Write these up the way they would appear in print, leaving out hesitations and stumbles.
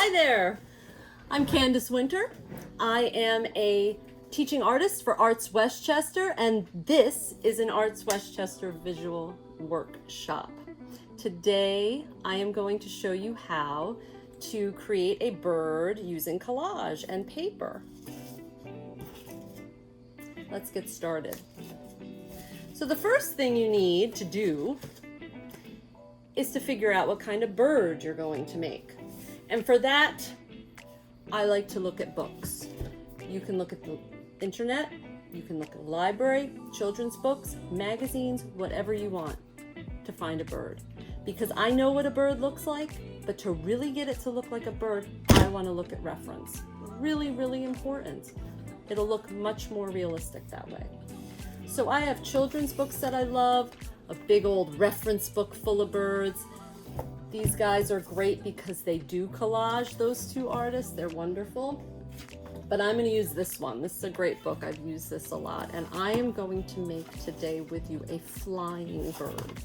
Hi there, I'm Candace Winter. I am a teaching artist for ArtsWestchester, and this is an ArtsWestchester visual workshop. Today, I am going to show you how to create a bird using collage and paper. Let's get started. So the first thing you need to do is to figure out what kind of bird you're going to make. And for that, I like to look at books. You can look at the internet, you can look at the library, children's books, magazines, whatever you want to find a bird. Because I know what a bird looks like, but to really get it to look like a bird, I want to look at reference. Really, really important. It'll look much more realistic that way. So I have children's books that I love, a big old reference book full of birds. These guys are great because they do collage, those two artists, they're wonderful. But I'm going to use this one. This is a great book, I've used this a lot. And I am going to make today with you a flying bird.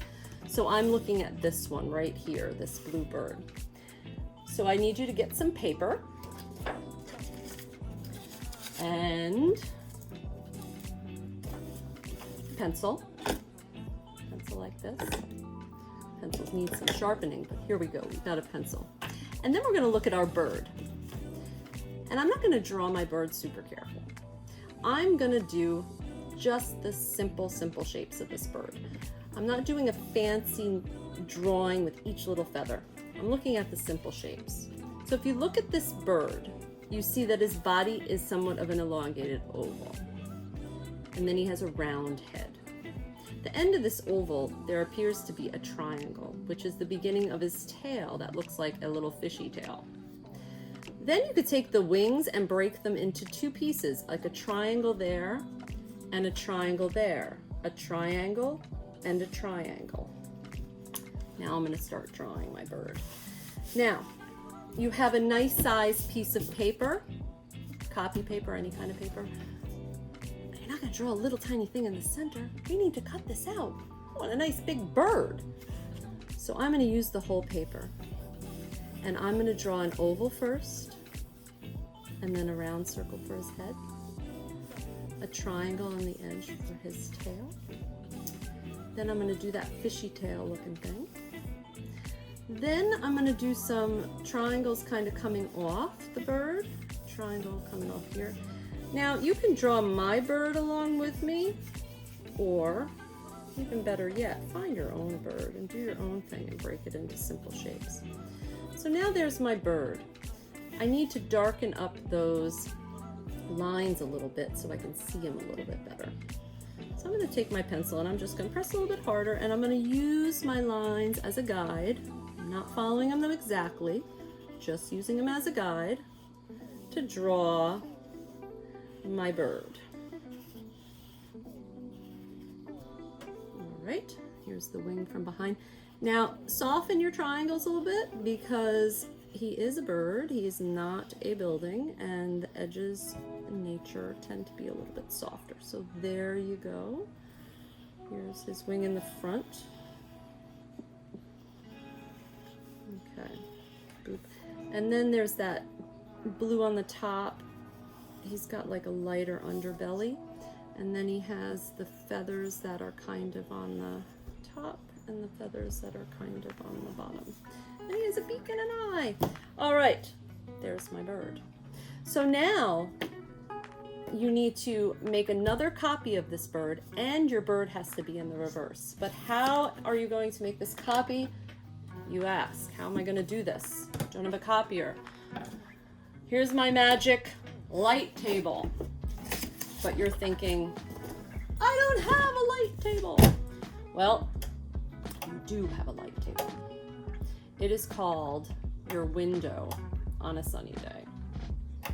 So I'm looking at this one right here, this blue bird. So I need you to get some paper and pencil like this. Pencils need some sharpening, but here we go, we've got a pencil. And then we're going to look at our bird. And I'm not going to draw my bird super careful. I'm going to do just the simple shapes of this bird. I'm not doing a fancy drawing with each little feather. I'm looking at the simple shapes. So if you look at this bird, you see that his body is somewhat of an elongated oval. And then he has a round head. The end of this oval, there appears to be a triangle, which is the beginning of his tail that looks like a little fishy tail. Then you could take the wings and break them into two pieces, like a triangle there and a triangle there, a triangle and a triangle. Now I'm going to start drawing my bird. Now, you have a nice sized piece of paper, copy paper, any kind of paper. You're not going to draw a little tiny thing in the center. We need to cut this out. I want a nice big bird. So I'm going to use the whole paper. And I'm going to draw an oval first, and then a round circle for his head, a triangle on the edge for his tail. Then I'm going to do that fishy tail looking thing. Then I'm going to do some triangles kind of coming off the bird. Triangle coming off here. Now you can draw my bird along with me, or even better yet, find your own bird and do your own thing and break it into simple shapes. So now there's my bird. I need to darken up those lines a little bit so I can see him a little bit better. So I'm going to take my pencil and I'm just going to press a little bit harder, and I'm going to use my lines as a guide. I'm not following them exactly, just using them as a guide to draw my bird. All right, here's the wing from behind. Now, soften your triangles a little bit because he is a bird, he is not a building, and the edges in nature tend to be a little bit softer. So there you go. Here's his wing in the front. Okay, boop. And then there's that blue on the top. He's got like a lighter underbelly, and then he has the feathers that are kind of on the top and the feathers that are kind of on the bottom. And he has a beak and an eye. All right, there's my bird. So now you need to make another copy of this bird, and your bird has to be in the reverse. But how are you going to make this copy? You ask, how am I going to do this? Don't have a copier. Here's my magic light table. But you're thinking, I don't have a light table. Well, you do have a light table. It is called your window on a sunny day.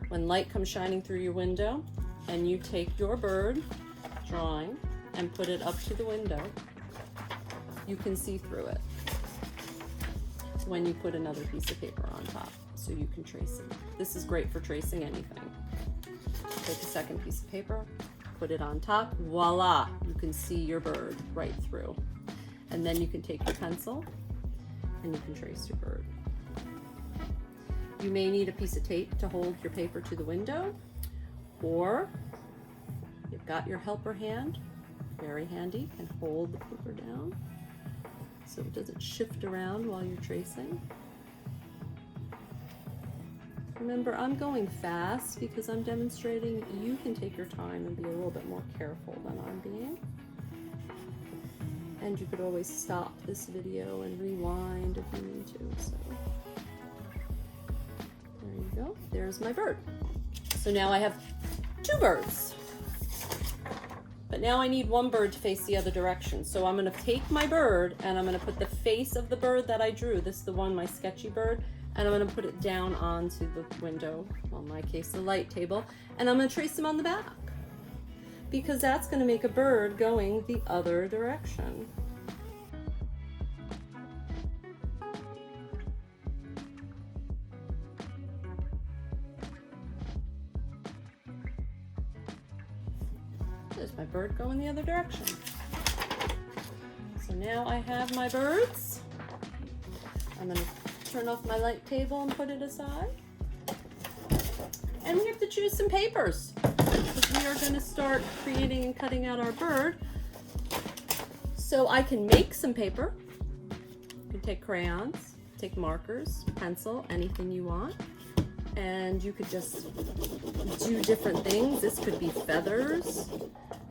When light comes shining through your window and you take your bird drawing and put it up to the window, you can see through it when you put another piece of paper on top so you can trace it. This is great for tracing anything. Take a second piece of paper, put it on top, voila, you can see your bird right through. And then you can take your pencil and you can trace your bird. You may need a piece of tape to hold your paper to the window, or you've got your helper hand, very handy, can hold the paper down so it doesn't shift around while you're tracing. Remember, I'm going fast because I'm demonstrating. You can take your time and be a little bit more careful than I'm being. And you could always stop this video and rewind if you need to. So there you go. There's my bird. So now I have 2 birds. But now I need one bird to face the other direction. So I'm going to take my bird and I'm going to put the face of the bird that I drew. This is the one, my sketchy bird. And I'm going to put it down onto the window, well, in my case, the light table, and I'm going to trace them on the back because that's going to make a bird going the other direction. There's my bird going the other direction. So now I have my birds. I'm going to turn off my light table and put it aside. And we have to choose some papers because we are going to start creating and cutting out our bird. So I can make some paper. You can take crayons, take markers, pencil, anything you want. And you could just do different things. This could be feathers.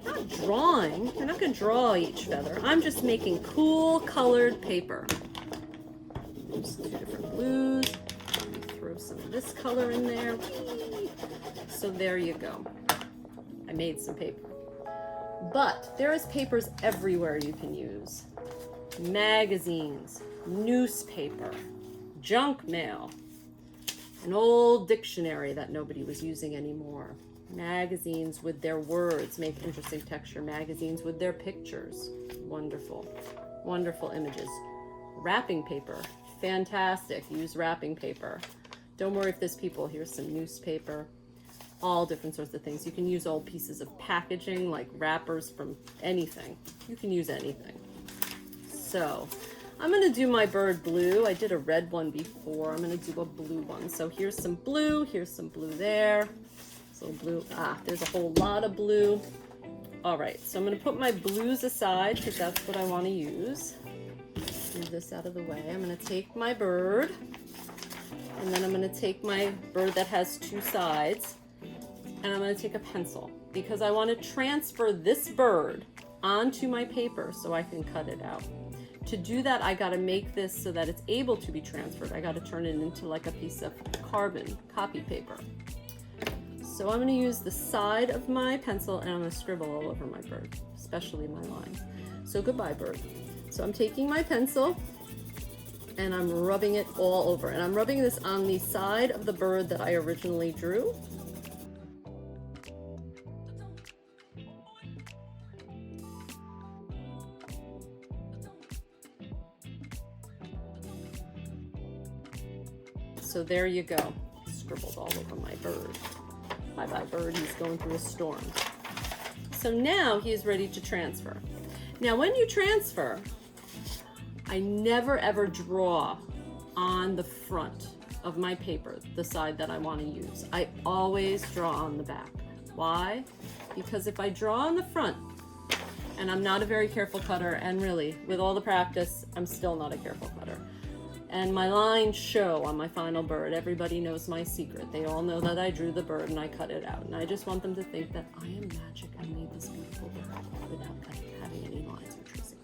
Not drawing. You're not going to draw each feather. I'm just making cool colored paper. Just 2 different blues. Throw some of this color in there. So there you go. I made some paper. But there is papers everywhere you can use. Magazines, newspaper, junk mail, an old dictionary that nobody was using anymore. Magazines with their words make interesting texture. Magazines with their pictures. Wonderful, wonderful images. Wrapping paper. Fantastic. Use wrapping paper. Don't worry if there's people. Here's some newspaper. All different sorts of things. You can use old pieces of packaging like wrappers from anything. You can use anything. So I'm going to do my bird blue. I did a red one before. I'm going to do a blue one. So here's some blue. Here's some blue there. So blue. There's a whole lot of blue. All right. So I'm going to put my blues aside because that's what I want to use. Move this out of the way. I'm going to take my bird, and then I'm going to take my bird that has 2 sides, and I'm going to take a pencil because I want to transfer this bird onto my paper so I can cut it out. To do that, I got to make this so that it's able to be transferred. I got to turn it into like a piece of carbon copy paper. So I'm going to use the side of my pencil and I'm going to scribble all over my bird, especially my lines. So goodbye, bird. So I'm taking my pencil and I'm rubbing it all over. And I'm rubbing this on the side of the bird that I originally drew. So there you go. Scribbled all over my bird. Bye-bye, bird. He's going through a storm. So now he is ready to transfer. Now when you transfer, I never ever draw on the front of my paper, the side that I want to use. I always draw on the back. Why? Because if I draw on the front, and I'm not a very careful cutter, and really, with all the practice, I'm still not a careful cutter. And my lines show on my final bird. Everybody knows my secret. They all know that I drew the bird and I cut it out. And I just want them to think that I am magic. I made this beautiful bird without having any lines or tracing.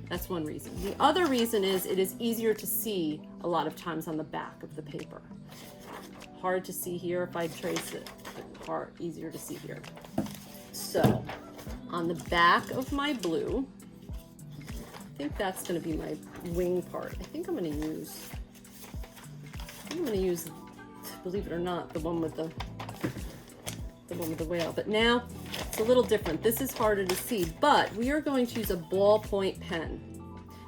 That's one reason. The other reason is it is easier to see a lot of times on the back of the paper. Hard to see here if I trace it, but easier to see here. So on the back of my blue, I think that's going to be my wing part. I think I'm going to use, believe it or not, the one with the whale. But now it's a little different. This is harder to see, but we are going to use a ballpoint pen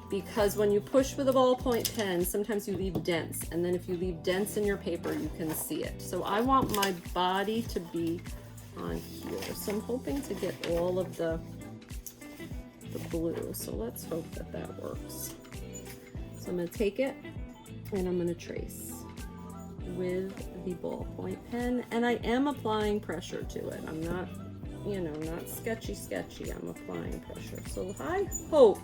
because when you push with a ballpoint pen, sometimes you leave dents, and then if you leave dents in your paper, you can see it. So I want my body to be on here. So I'm hoping to get all of the blue. So let's hope that that works. So I'm going to take it and I'm going to trace. with the ballpoint pen, and I am applying pressure to it. I'm not, you know, not sketchy. I'm applying pressure. So I hope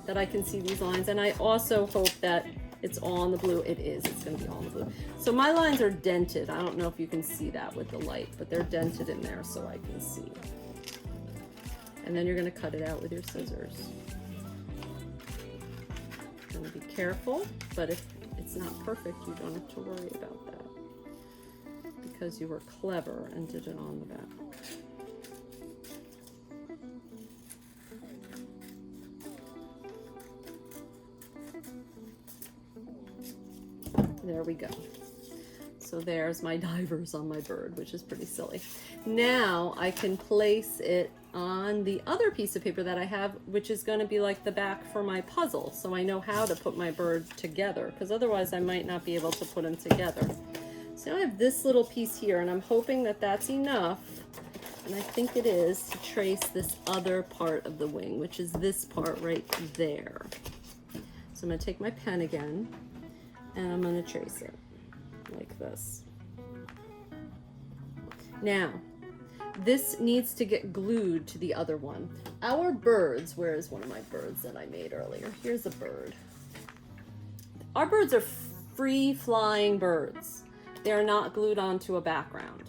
that I can see these lines, and I also hope that it's all in the blue. It is. It's going to be all in the blue. So my lines are dented. I don't know if you can see that with the light, but they're dented in there so I can see. And then you're going to cut it out with your scissors. You're going to be careful, but if it's not perfect, you don't have to worry about that, because you were clever and did it on the back. There we go. So there's my divers on my bird, which is pretty silly. Now I can place it on the other piece of paper that I have, which is going to be like the back for my puzzle. So I know how to put my bird together, because otherwise I might not be able to put them together. So now I have this little piece here, and I'm hoping that that's enough, and I think it is, to trace this other part of the wing, which is this part right there. So I'm going to take my pen again, and I'm going to trace it like this. Now, this needs to get glued to the other one. Our birds, where is one of my birds that I made earlier? Here's a bird. Our birds are free-flying birds. They are not glued onto a background.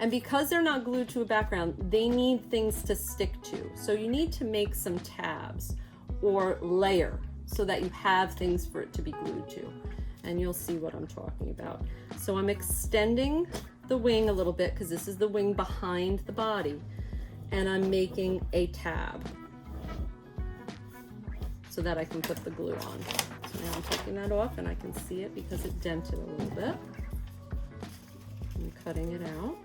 And because they're not glued to a background, they need things to stick to. So you need to make some tabs or layer so that you have things for it to be glued to. And you'll see what I'm talking about. So I'm extending the wing a little bit, because this is the wing behind the body, and I'm making a tab so that I can put the glue on. So now I'm taking that off, and I can see it because it dented a little bit. I'm cutting it out.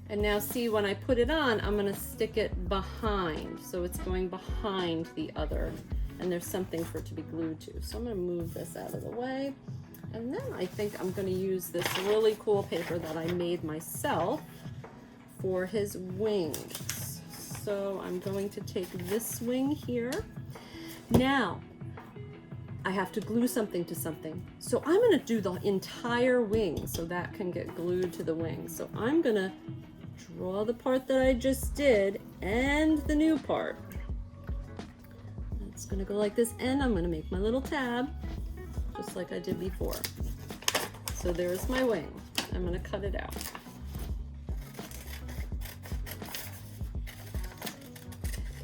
And now see, when I put it on, I'm going to stick it behind. So it's going behind the other, and there's something for it to be glued to. So I'm going to move this out of the way. And then I think I'm going to use this really cool paper that I made myself for his wings. So I'm going to take this wing here. Now, I have to glue something to something. So I'm going to do the entire wing so that can get glued to the wing. So I'm going to draw the part that I just did and the new part. It's going to go like this, and I'm going to make my little tab just like I did before. So there's my wing. I'm going to cut it out.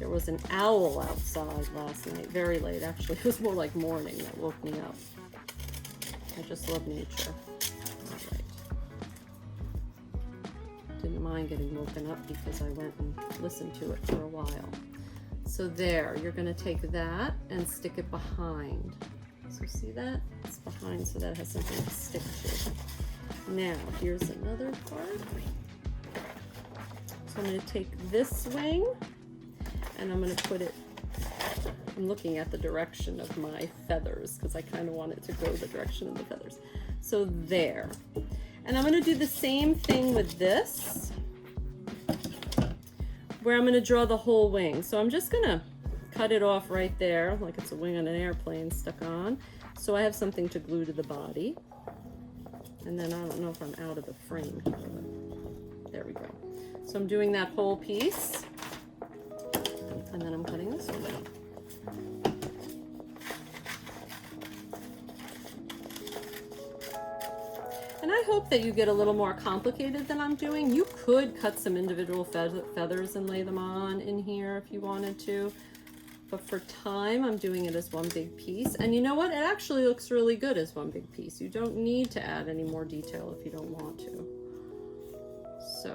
There was an owl outside last night, very late actually. It was more like morning that woke me up. I just love nature. All right. Didn't mind getting woken up because I went and listened to it for a while. So there, you're going to take that and stick it behind. So see that? It's behind so that it has something to stick to. Now, here's another part. So I'm going to take this wing and I'm going to put it, I'm looking at the direction of my feathers because I kind of want it to go the direction of the feathers. So there. And I'm going to do the same thing with this, where I'm going to draw the whole wing. So I'm just going to cut it off right there, like it's a wing on an airplane stuck on. So I have something to glue to the body. And then I don't know if I'm out of the frame here, but there we go. So I'm doing that whole piece. And then I'm cutting this one out. And I hope that you get a little more complicated than I'm doing. You could cut some individual feathers and lay them on in here if you wanted to. But for time, I'm doing it as one big piece. And you know what? It actually looks really good as one big piece. You don't need to add any more detail if you don't want to. So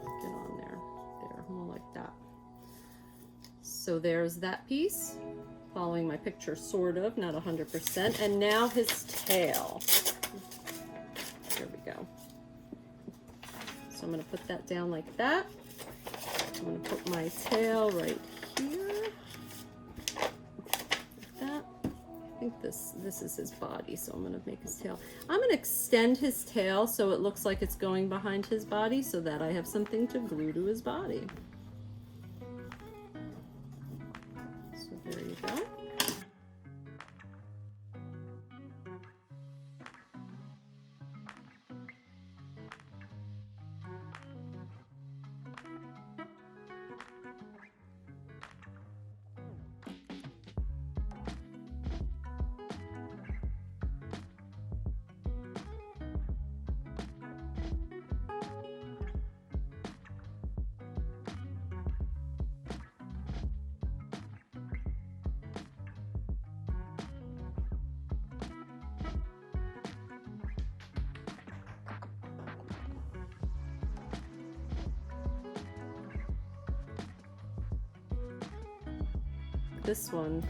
get on there. There, more like that. So there's that piece. Following my picture, sort of, not 100%. And now his tail. There we go. So I'm going to put that down like that. I'm going to put my tail right here. Like that. I think this is his body, so I'm going to make his tail. I'm going to extend his tail so it looks like it's going behind his body so that I have something to glue to his body. There you go. This one,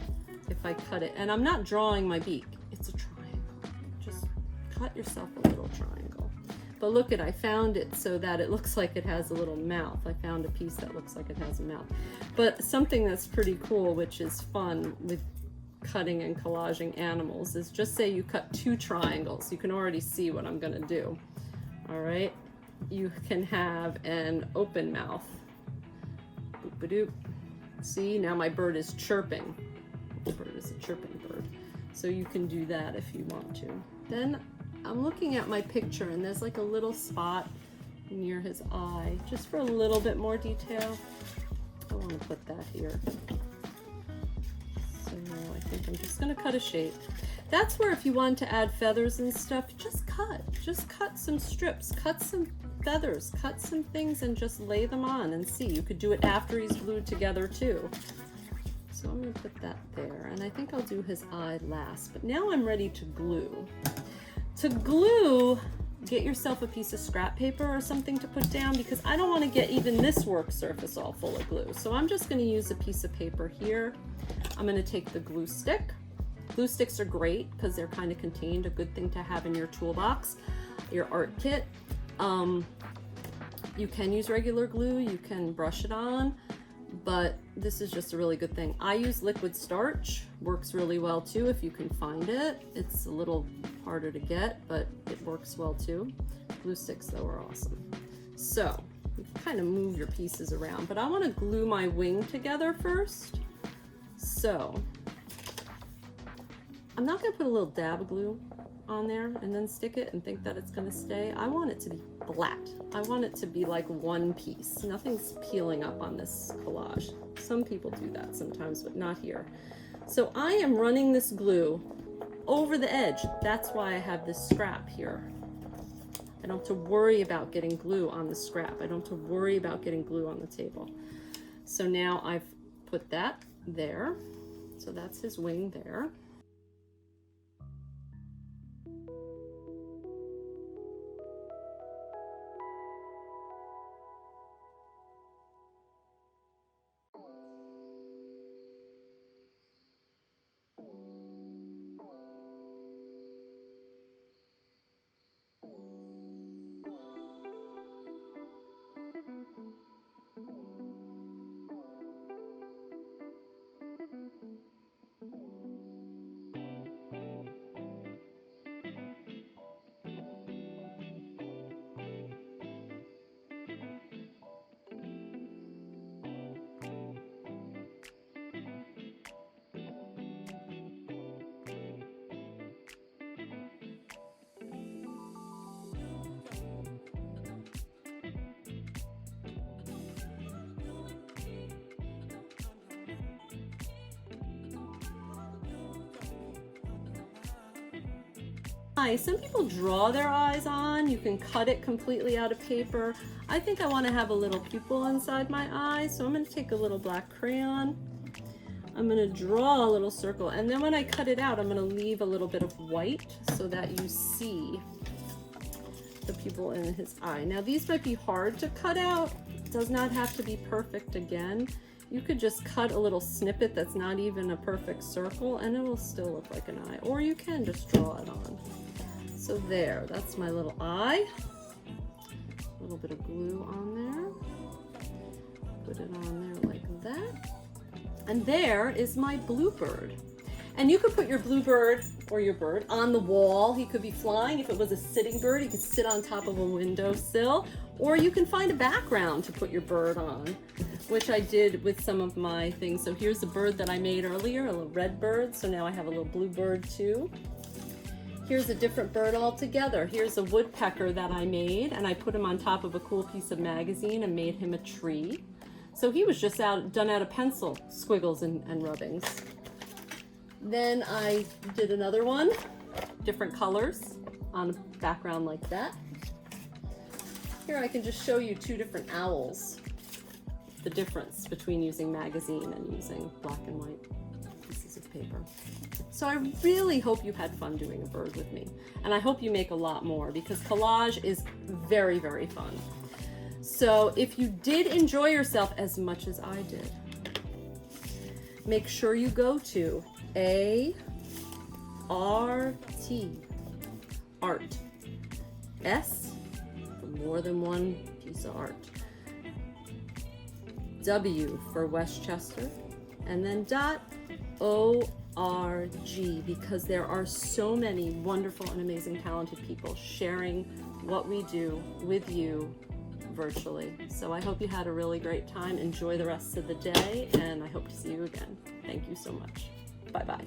if I cut it, and I'm not drawing my beak, it's a triangle. Just cut yourself a little triangle. But look I found it so that it looks like it has a little mouth. I found a piece that looks like it has a mouth. But something that's pretty cool, which is fun with cutting and collaging animals, is just say you cut 2 triangles. You can already see what I'm gonna do. All right, you can have an open mouth. Boop-a-doop. See, now my bird is chirping. The bird is a chirping bird. So you can do that if you want to. Then I'm looking at my picture and there's like a little spot near his eye, just for a little bit more detail. I want to put that here. So I think I'm just gonna cut a shape. That's where if you want to add feathers and stuff, just cut some strips, cut some feathers, cut some things and just lay them on and see. You could do it after he's glued together too. So I'm gonna put that there, and I think I'll do his eye last. But now I'm ready to glue. To glue, get yourself a piece of scrap paper or something to put down, because I don't want to get even this work surface all full of glue. So I'm just going to use a piece of paper here. I'm going to take the glue stick. Glue sticks are great because they're kind of contained, a good thing to have in your toolbox, your art kit. You can use regular glue, you can brush it on, but this is just a really good thing. I use liquid starch, works really well too if you can find it. It's a little harder to get, but it works well too. Glue sticks though are awesome. So you can kind of move your pieces around, but I want to glue my wing together first. So I'm not going to put a little dab of glue on there and then stick it and think that it's going to stay. I want it to be flat. I want it to be like one piece. Nothing's peeling up on this collage. Some people do that sometimes, but not here. So I am running this glue over the edge. That's why I have this scrap here. I don't have to worry about getting glue on the scrap. I don't have to worry about getting glue on the table. So now I've put that there. So that's his wing there. Some people draw their eyes on. You can cut it completely out of paper. I think I want to have a little pupil inside my eye, so I'm going to take a little black crayon. I'm going to draw a little circle, and then when I cut it out, I'm going to leave a little bit of white so that you see the pupil in his eye. Now these might be hard to cut out. It does not have to be perfect again. You could just cut a little snippet that's not even a perfect circle and it will still look like an eye, or you can just draw it on. So there, that's my little eye. A little bit of glue on there. Put it on there like that. And there is my bluebird. And you could put your bluebird or your bird on the wall. He could be flying. If it was a sitting bird, he could sit on top of a windowsill, or you can find a background to put your bird on, which I did with some of my things. So here's the bird that I made earlier, a little red bird. So now I have a little blue bird too. Here's a different bird altogether. Here's a woodpecker that I made, and I put him on top of a cool piece of magazine and made him a tree. So he was just done out of pencil squiggles and rubbings. Then I did another one, different colors on a background like that. Here I can just show you two different owls, the difference between using magazine and using black and white pieces of paper. So I really hope you had fun doing a bird with me, and I hope you make a lot more, because collage is very, very fun. So if you did enjoy yourself as much as I did, make sure you go to Art. S for more than one piece of art. W for Westchester, and then .org, because there are so many wonderful and amazing talented people sharing what we do with you virtually. So I hope you had a really great time. Enjoy the rest of the day, and I hope to see you again. Thank you so much. Bye-bye.